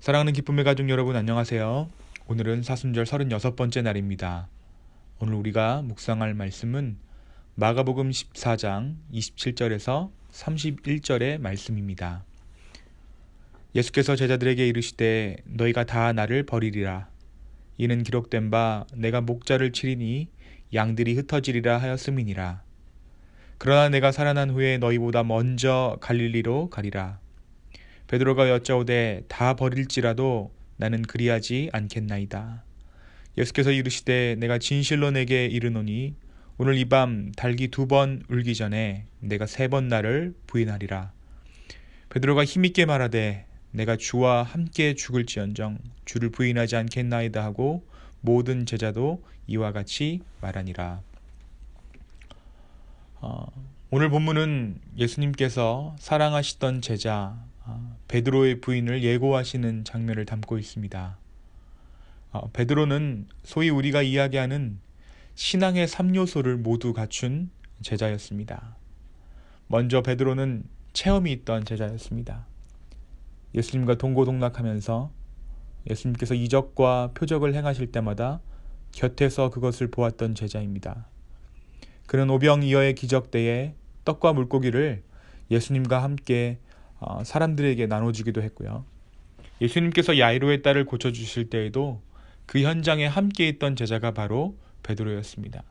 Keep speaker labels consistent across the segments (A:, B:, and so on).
A: 사랑하는 기쁨의 가족 여러분, 안녕하세요. 오늘은 사순절 36번째 날입니다. 오늘 우리가 묵상할 말씀은 마가복음 14장 27절에서 31절의 말씀입니다. 예수께서 제자들에게 이르시되 너희가 다 나를 버리리라. 이는 기록된 바 내가 목자를 치리니 양들이 흩어지리라 하였음이니라. 그러나 내가 살아난 후에 너희보다 먼저 갈릴리로 가리라. 베드로가 여짜오되 다 버릴지라도 나는 그리하지 않겠나이다. 예수께서 이르시되 내가 진실로 내게 이르노니 오늘 이 밤 닭이 2번 울기 전에 내가 3번 나를 부인하리라. 베드로가 힘있게 말하되 내가 주와 함께 죽을지언정 주를 부인하지 않겠나이다 하고 모든 제자도 이와 같이 말하니라. 오늘 본문은 예수님께서 사랑하시던 제자 베드로의 부인을 예고하시는 장면을 담고 있습니다. 베드로는 소위 우리가 이야기하는 신앙의 3요소를 모두 갖춘 제자였습니다. 먼저 베드로는 체험이 있던 제자였습니다. 예수님과 동고동락하면서 예수님께서 이적과 표적을 행하실 때마다 곁에서 그것을 보았던 제자입니다. 그는 오병이어의 기적 때에 떡과 물고기를 예수님과 함께 사람들에게 나눠주기도 했고요. 예수님께서 야이로의 딸을 고쳐주실 때에도 그 현장에 함께 있던 제자가 바로 베드로였습니다.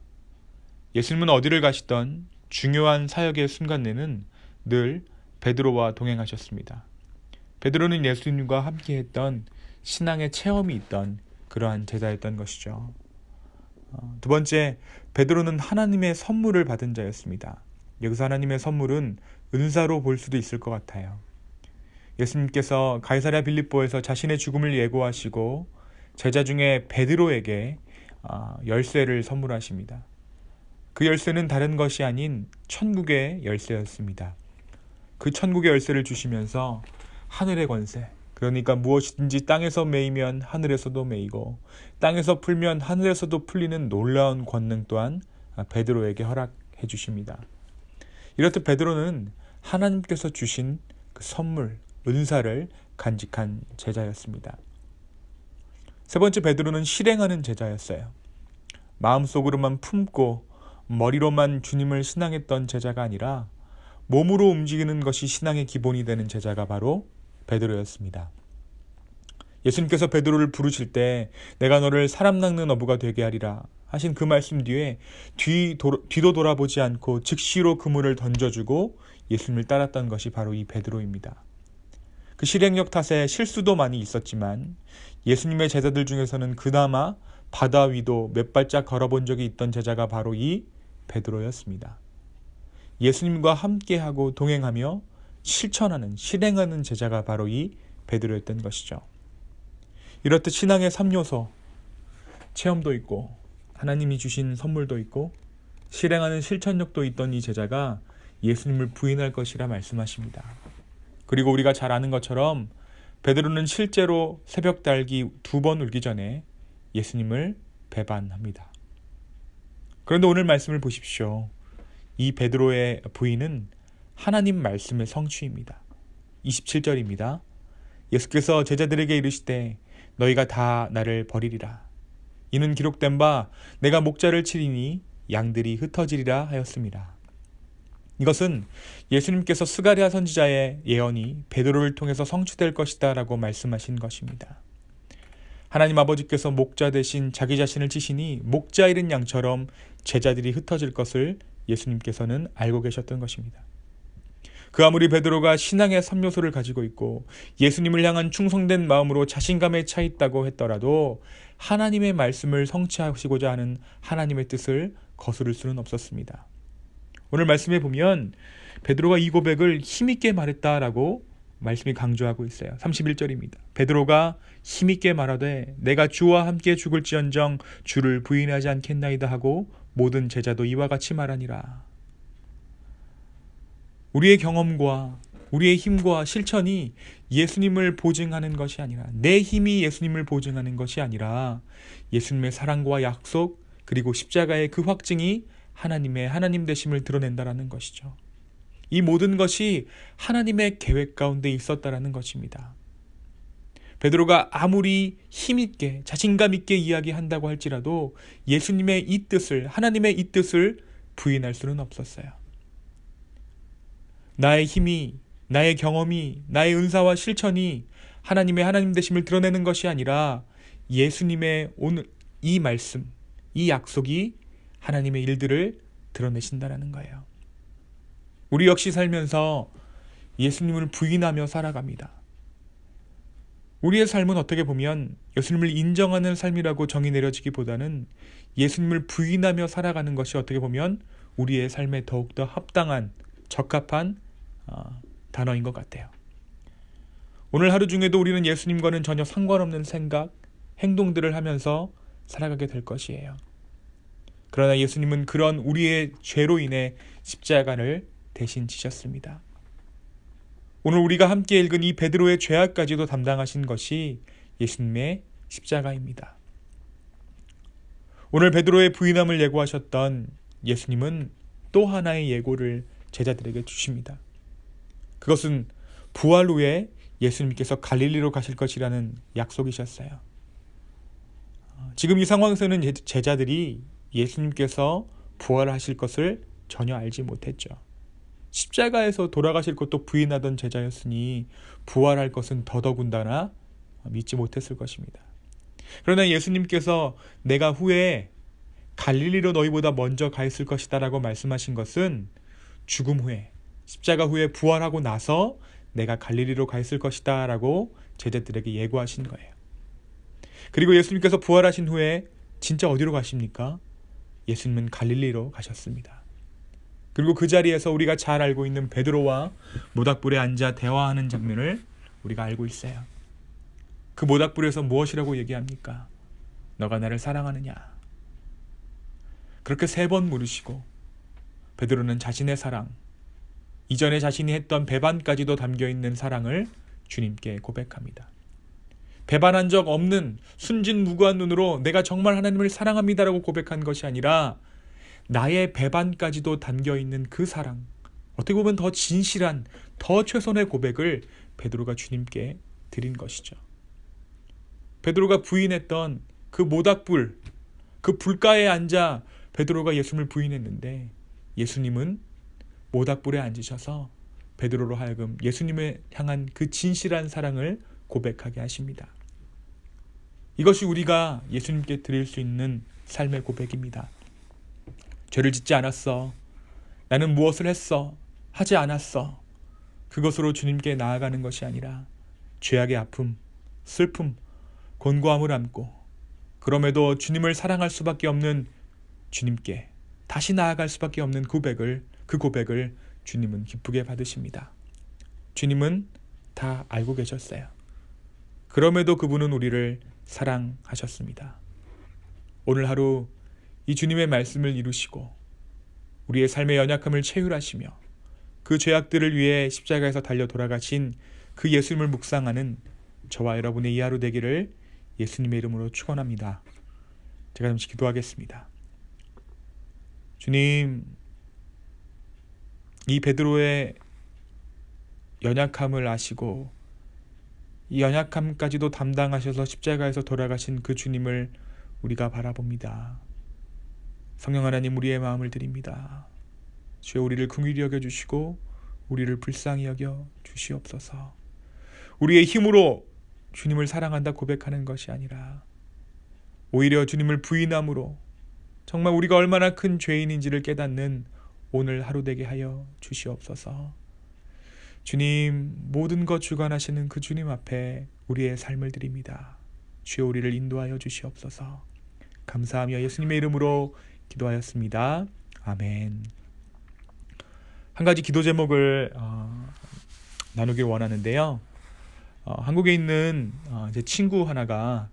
A: 예수님은 어디를 가시던 중요한 사역의 순간에는 늘 베드로와 동행하셨습니다. 베드로는 예수님과 함께 했던 신앙의 체험이 있던 그러한 제자였던 것이죠. 두 번째, 베드로는 하나님의 선물을 받은 자였습니다. 여기서 하나님의 선물은 은사로 볼 수도 있을 것 같아요. 예수님께서 가이사랴 빌립보에서 자신의 죽음을 예고하시고 제자 중에 베드로에게 열쇠를 선물하십니다. 그 열쇠는 다른 것이 아닌 천국의 열쇠였습니다. 그 천국의 열쇠를 주시면서 하늘의 권세, 그러니까 무엇이든지 땅에서 매이면 하늘에서도 매이고 땅에서 풀면 하늘에서도 풀리는 놀라운 권능 또한 베드로에게 허락해 주십니다. 이렇듯 베드로는 하나님께서 주신 그 선물, 은사를 간직한 제자였습니다. 세 번째, 베드로는 실행하는 제자였어요. 마음속으로만 품고 머리로만 주님을 신앙했던 제자가 아니라 몸으로 움직이는 것이 신앙의 기본이 되는 제자가 바로 베드로였습니다. 예수님께서 베드로를 부르실 때 내가 너를 사람 낚는 어부가 되게 하리라 하신 그 말씀 뒤에 뒤도 돌아보지 않고 즉시로 그물을 던져주고 예수님을 따랐던 것이 바로 이 베드로입니다. 그 실행력 탓에 실수도 많이 있었지만 예수님의 제자들 중에서는 그나마 바다 위도 몇 발짝 걸어본 적이 있던 제자가 바로 이 베드로였습니다. 예수님과 함께하고 동행하며 실행하는 제자가 바로 이 베드로였던 것이죠. 이렇듯 신앙의 3요소, 체험도 있고 하나님이 주신 선물도 있고 실행하는 실천력도 있던 이 제자가 예수님을 부인할 것이라 말씀하십니다. 그리고 우리가 잘 아는 것처럼 베드로는 실제로 새벽 닭이 2번 울기 전에 예수님을 배반합니다. 그런데 오늘 말씀을 보십시오. 이 베드로의 부인은 하나님 말씀의 성취입니다. 27절입니다. 예수께서 제자들에게 이르시되 너희가 다 나를 버리리라. 이는 기록된 바 내가 목자를 치리니 양들이 흩어지리라 하였습니다. 이것은 예수님께서 스가랴 선지자의 예언이 베드로를 통해서 성취될 것이다 라고 말씀하신 것입니다. 하나님 아버지께서 목자 대신 자기 자신을 치시니 목자 잃은 양처럼 제자들이 흩어질 것을 예수님께서는 알고 계셨던 것입니다. 그 아무리 베드로가 신앙의 3요소를 가지고 있고 예수님을 향한 충성된 마음으로 자신감에 차 있다고 했더라도 하나님의 말씀을 성취하시고자 하는 하나님의 뜻을 거스를 수는 없었습니다. 오늘 말씀에 보면 베드로가 이 고백을 힘있게 말했다라고 말씀이 강조하고 있어요. 31절입니다. 베드로가 힘있게 말하되 내가 주와 함께 죽을지언정 주를 부인하지 않겠나이다 하고 모든 제자도 이와 같이 말하니라. 우리의 경험과 우리의 힘과 실천이 예수님을 보증하는 것이 아니라 내 힘이 예수님을 보증하는 것이 아니라 예수님의 사랑과 약속 그리고 십자가의 그 확증이 하나님의 하나님 되심을 드러낸다라는 것이죠. 이 모든 것이 하나님의 계획 가운데 있었다라는 것입니다. 베드로가 아무리 힘있게 자신감 있게 이야기한다고 할지라도 예수님의 이 뜻을, 하나님의 이 뜻을 부인할 수는 없었어요. 나의 힘이, 나의 경험이, 나의 은사와 실천이 하나님의 하나님 되심을 드러내는 것이 아니라 예수님의 오늘 이 말씀, 이 약속이 하나님의 일들을 드러내신다라는 거예요. 우리 역시 살면서 예수님을 부인하며 살아갑니다. 우리의 삶은 어떻게 보면 예수님을 인정하는 삶이라고 정의 내려지기보다는 예수님을 부인하며 살아가는 것이 어떻게 보면 우리의 삶에 더욱더 합당한, 적합한 단어인 것 같아요. 오늘 하루 중에도 우리는 예수님과는 전혀 상관없는 생각, 행동들을 하면서 살아가게 될 것이에요. 그러나 예수님은 그런 우리의 죄로 인해 십자가를 대신 지셨습니다. 오늘 우리가 함께 읽은 이 베드로의 죄악까지도 담당하신 것이 예수님의 십자가입니다. 오늘 베드로의 부인함을 예고하셨던 예수님은 또 하나의 예고를 제자들에게 주십니다. 그것은 부활 후에 예수님께서 갈릴리로 가실 것이라는 약속이셨어요. 지금 이 상황에서는 제자들이 예수님께서 부활하실 것을 전혀 알지 못했죠. 십자가에서 돌아가실 것도 부인하던 제자였으니 부활할 것은 더더군다나 믿지 못했을 것입니다. 그러나 예수님께서 내가 후에 갈릴리로 너희보다 먼저 가 있을 것이다 라고 말씀하신 것은 죽음 후에, 십자가 후에 부활하고 나서 내가 갈릴리로 가 있을 것이다 라고 제자들에게 예고하신 거예요. 그리고 예수님께서 부활하신 후에 진짜 어디로 가십니까? 예수님은 갈릴리로 가셨습니다. 그리고 그 자리에서 우리가 잘 알고 있는 베드로와 모닥불에 앉아 대화하는 장면을 우리가 알고 있어요. 그 모닥불에서 무엇이라고 얘기합니까? 너가 나를 사랑하느냐? 그렇게 3번 물으시고 베드로는 자신의 사랑, 이전에 자신이 했던 배반까지도 담겨있는 사랑을 주님께 고백합니다. 배반한 적 없는 순진무구한 눈으로 내가 정말 하나님을 사랑합니다라고 고백한 것이 아니라 나의 배반까지도 담겨있는 그 사랑, 어떻게 보면 더 진실한, 더 최선의 고백을 베드로가 주님께 드린 것이죠. 베드로가 부인했던 그 모닥불, 그 불가에 앉아 베드로가 예수님을 부인했는데 예수님은 모닥불에 앉으셔서 베드로로 하여금 예수님을 향한 그 진실한 사랑을 고백하게 하십니다. 이것이 우리가 예수님께 드릴 수 있는 삶의 고백입니다. 죄를 짓지 않았어. 나는 무엇을 했어. 하지 않았어. 그것으로 주님께 나아가는 것이 아니라 죄악의 아픔, 슬픔, 곤고함을 안고 그럼에도 주님을 사랑할 수밖에 없는 주님께 다시 나아갈 수밖에 없는 그 고백을 주님은 기쁘게 받으십니다. 주님은 다 알고 계셨어요. 그럼에도 그분은 우리를 사랑하셨습니다. 오늘 하루 이 주님의 말씀을 이루시고 우리의 삶의 연약함을 채율하시며 그 죄악들을 위해 십자가에서 달려 돌아가신 그 예수님을 묵상하는 저와 여러분의 이 하루 되기를 예수님의 이름으로 축원합니다. 제가 잠시 기도하겠습니다. 주님, 이 베드로의 연약함을 아시고 이 연약함까지도 담당하셔서 십자가에서 돌아가신 그 주님을 우리가 바라봅니다. 성령 하나님, 우리의 마음을 드립니다. 주여, 우리를 긍휼히 여겨주시고 우리를 불쌍히 여겨 주시옵소서. 우리의 힘으로 주님을 사랑한다 고백하는 것이 아니라 오히려 주님을 부인함으로 정말 우리가 얼마나 큰 죄인인지를 깨닫는 오늘 하루 되게 하여 주시옵소서. 주님, 모든 것 주관하시는 그 주님 앞에 우리의 삶을 드립니다. 주여, 우리를 인도하여 주시옵소서. 감사하며 예수님의 이름으로 기도하였습니다. 아멘. 한 가지 기도 제목을 나누길 원하는데요. 한국에 있는 제 친구 하나가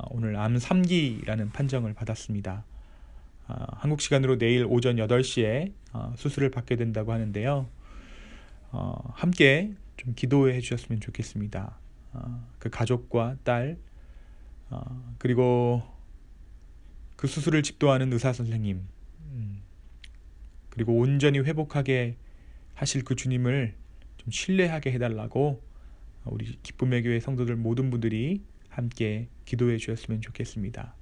A: 오늘 암 3기라는 판정을 받았습니다. 한국 시간으로 내일 오전 8시에 수술을 받게 된다고 하는데요. 함께 좀 기도해 주셨으면 좋겠습니다. 그 가족과 딸, 그리고 그 수술을 집도하는 의사 선생님, 그리고 온전히 회복하게 하실 그 주님을 좀 신뢰하게 해달라고 우리 기쁨의 교회 성도들 모든 분들이 함께 기도해 주셨으면 좋겠습니다.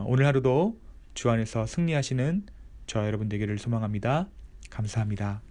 A: 오늘 하루도 주 안에서 승리하시는 저와 여러분 되기를 소망합니다. 감사합니다.